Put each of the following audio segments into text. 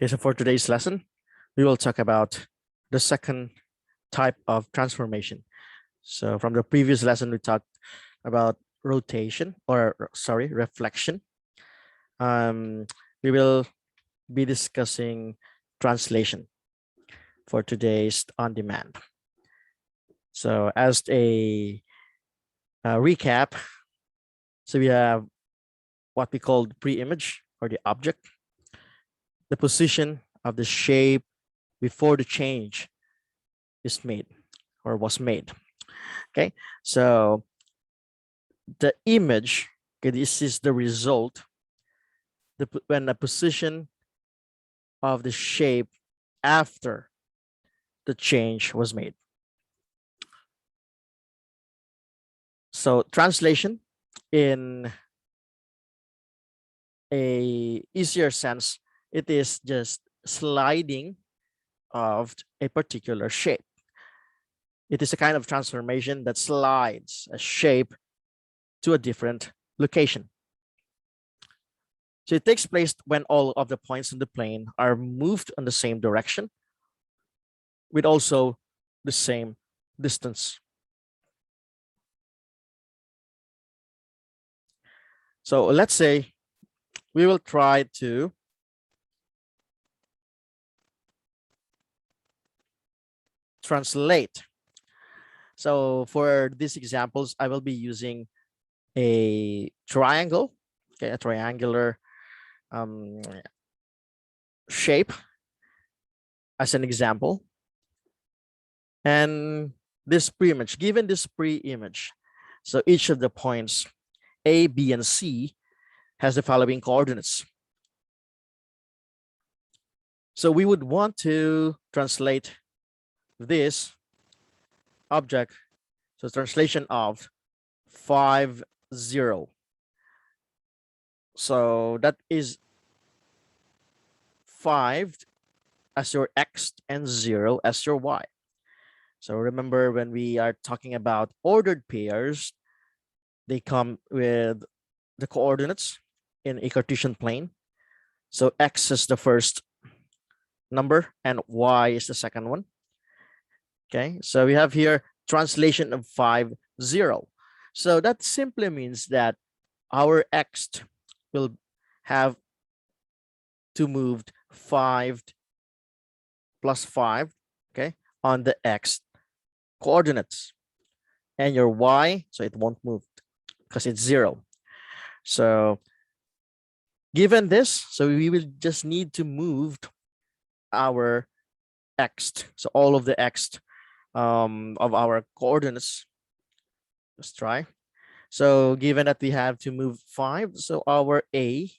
Okay, so for today's lesson, we will talk about the second type of transformation. So from the previous lesson, we talked about rotation, or sorry, reflection. We will be discussing translation for today's on-demand. So as a recap, so we have what we call the pre-image or the object, the position of the shape before the change is made or was made. Okay, so the image, okay, this is the result when the position of the shape after the change was made. So translation in a easier sense, it is just sliding of a particular shape. It is a kind of transformation that slides a shape to a different location. So it takes place when all of the points in the plane are moved in the same direction with also the same distance. So let's say we will try to translate. So for these examples, I will be using a triangle, okay, a triangular shape as an example. And this pre-image, given this pre-image, so each of the points A, B, and C has the following coordinates. So we would want to translate this object, so translation of 5, 0. So that is 5 as your X and 0 as your Y. So remember, when we are talking about ordered pairs, they come with the coordinates in a Cartesian plane. So X is the first number and Y is the second one. Okay, so we have here translation of 5, 0. So that simply means that our X will have to move 5 plus 5, okay, on the X coordinates, and your Y, so it won't move because it's 0. So given this, so we will just need to move our X, so all of the X of our coordinates. Let's try. So given that we have to move 5, so our A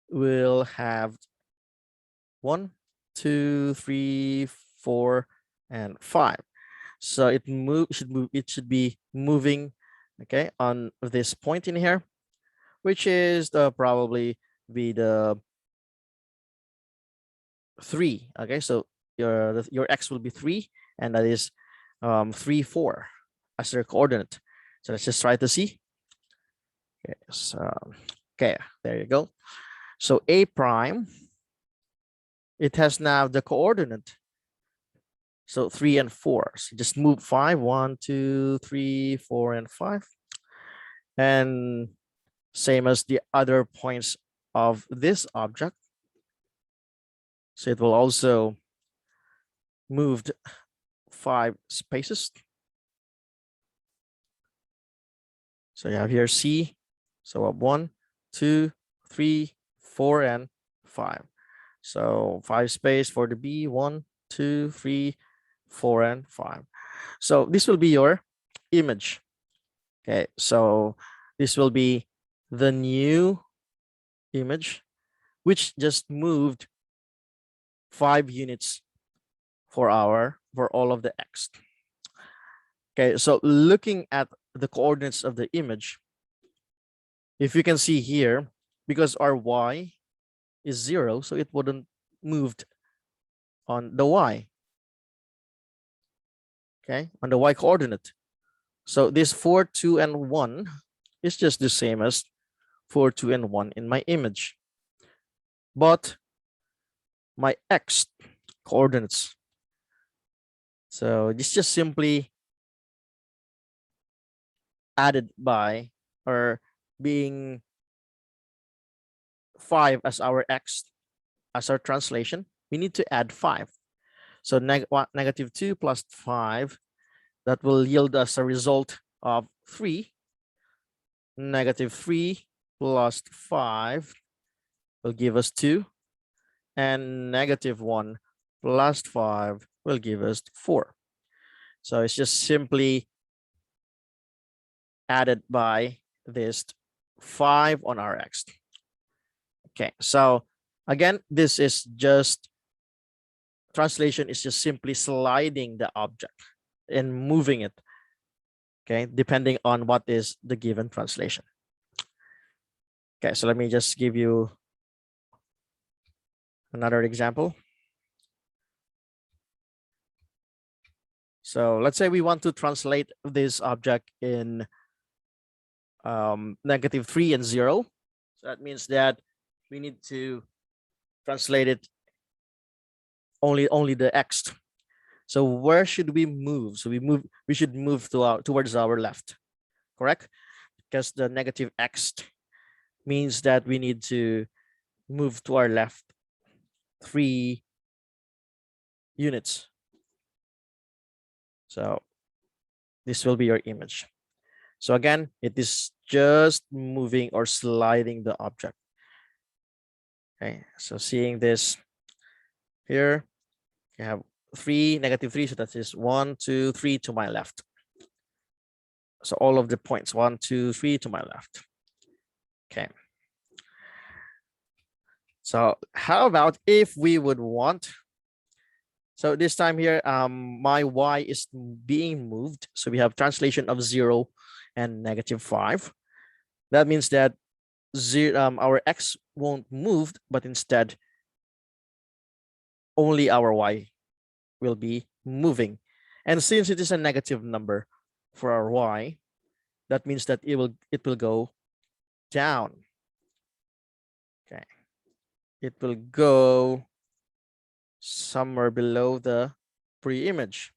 will have 1, 2, 3, 4, and 5. So it should be moving, okay, on this point in here, which is probably be the 3. Okay, so your X will be 3, and that is 3, 4 as their coordinate. So let's just try to see. Okay, so okay, there you go. So A prime, it has now the coordinate, so 3 and 4. So just move 5, 1, 2, 3, 4, and 5. And same as the other points of this object. So it will also move 5 spaces. So you have here C. So 1, 2, 3, 4, and 5. So 5 space for the B, 1, 2, 3, 4, and 5. So this will be your image. Okay, so this will be the new image, which just moved 5 units for all of the X. Okay, so looking at the coordinates of the image, if you can see here, because our Y is 0, so it wouldn't moved on the Y. Okay, on the Y coordinate. So this 4, 2, and 1 is just the same as 4, 2, and 1 in my image. But my x coordinates. So this just simply added by, or being 5 as our x as our translation, we need to add 5. So negative 2 plus 5, that will yield us a result of 3. Negative 3 plus 5 will give us 2. And negative 1 plus 5 will give us 4. So it's just simply added by this 5 on our x. Okay, so again, this is just, translation is just simply sliding the object and moving it, okay, depending on what is the given translation. Okay, so let me just give you another example. So let's say we want to translate this object in negative 3 and 0. So that means that we need to translate it only the x. So where should we move? So we should move towards our left, correct? Because the negative x means that we need to move to our left 3 units. So this will be your image. So again, it is just moving or sliding the object. Okay, so seeing this here, you have 3, negative 3, so that is 1, 2, 3 to my left. So all of the points, 1, 2, 3 to my left. Okay. So how about if we would want, so this time here, my y is being moved. So we have translation of 0 and negative 5. That means that our x won't move, but instead only our y will be moving. And since it is a negative number for our y, that means that it will go down. Okay, it will go somewhere below the pre-image.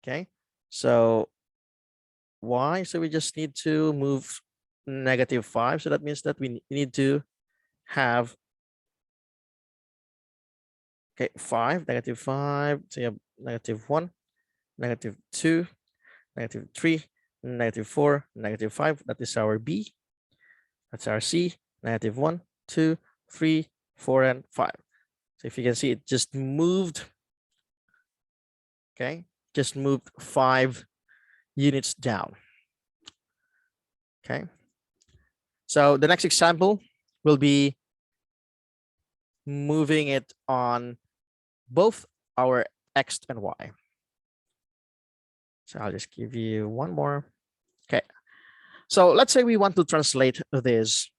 Okay, so y, so we just need to move negative 5. So that means that we need to have, okay, 5, negative 5, so you have negative 1, negative 2, negative 3, negative 4, negative 5. That is our B. That's our C. Negative 1, 2, 3, 4, and 5. So if you can see, it just moved. Okay, just moved 5 units down. Okay. So the next example will be moving it on both our x and y. So I'll just give you one more. Okay. So let's say we want to translate this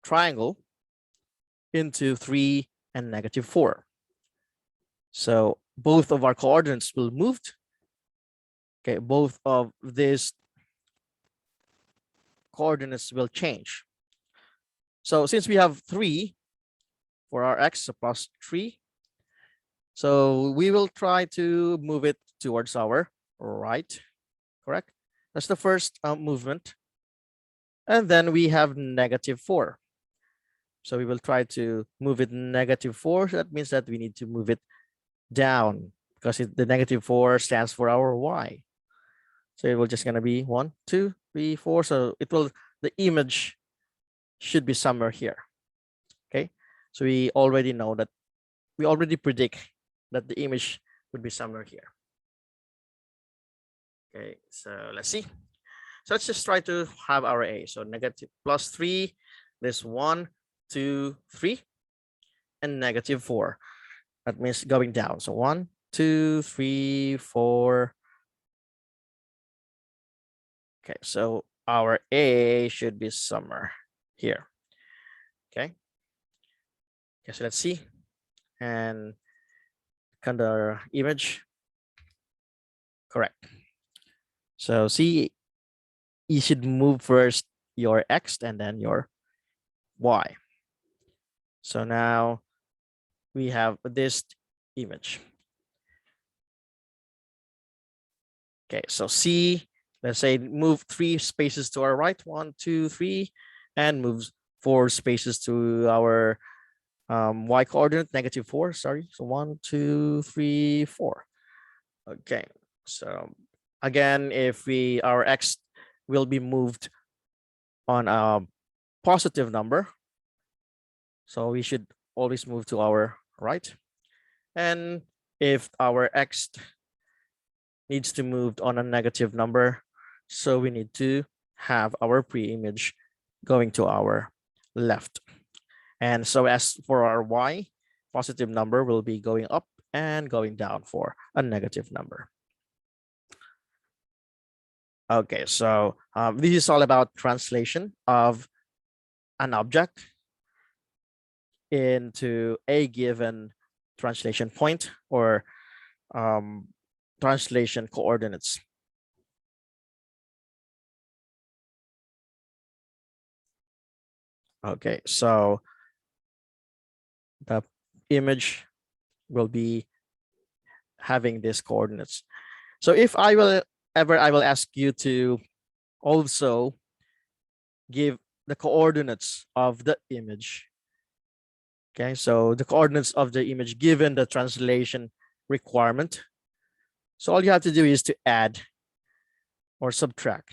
triangle into 3 and negative 4. So both of our coordinates will move. Okay, both of these coordinates will change. So since we have 3 for our x, so plus 3, so we will try to move it towards our right, correct? That's the first movement. And then we have negative 4. So we will try to move it negative 4. So that means that we need to move it down, because the negative 4 stands for our y. So it will just gonna be 1, 2, 3, 4. So it will, the image should be somewhere here. Okay, so we already know that, we already predict that the image would be somewhere here. Okay, so let's see. So let's just try to have our A. So negative plus 3, this 1, 2, 3, and negative 4. That means going down. So 1, 2, 3, 4. Okay, so our A should be somewhere here. Okay. Okay, so let's see. And kind of image. Correct. So see, you should move first your X and then your Y. So now we have this image. Okay, so C, let's say move 3 spaces to our right, 1, 2, 3, and moves 4 spaces to our y coordinate, -4, sorry. So 1, 2, 3, 4. Okay, so again, if our x will be moved on a positive number, so we should always move to our right. And if our x needs to move on a negative number, so we need to have our pre-image going to our left. And so as for our y, positive number will be going up and going down for a negative number. Okay, so this is all about translation of an object into a given translation point or translation coordinates. Okay, so the image will be having these coordinates. So if I will ask you to also give the coordinates of the image. Okay, so the coordinates of the image given the translation requirement. So all you have to do is to add or subtract.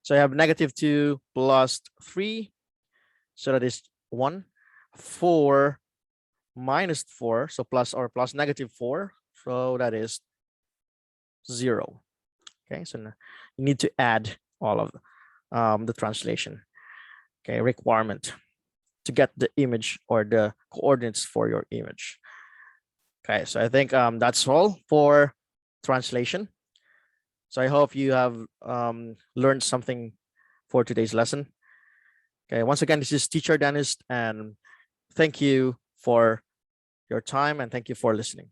So I have -2 plus 3. So that is 1. 4 minus 4. So plus or plus -4. So that is 0. Okay, so now you need to add all of the translation, okay, requirement to get the image or the coordinates for your image. Okay, so I think that's all for translation. So I hope you have learned something for today's lesson. Okay, once again, this is Teacher Dennis, and thank you for your time and thank you for listening.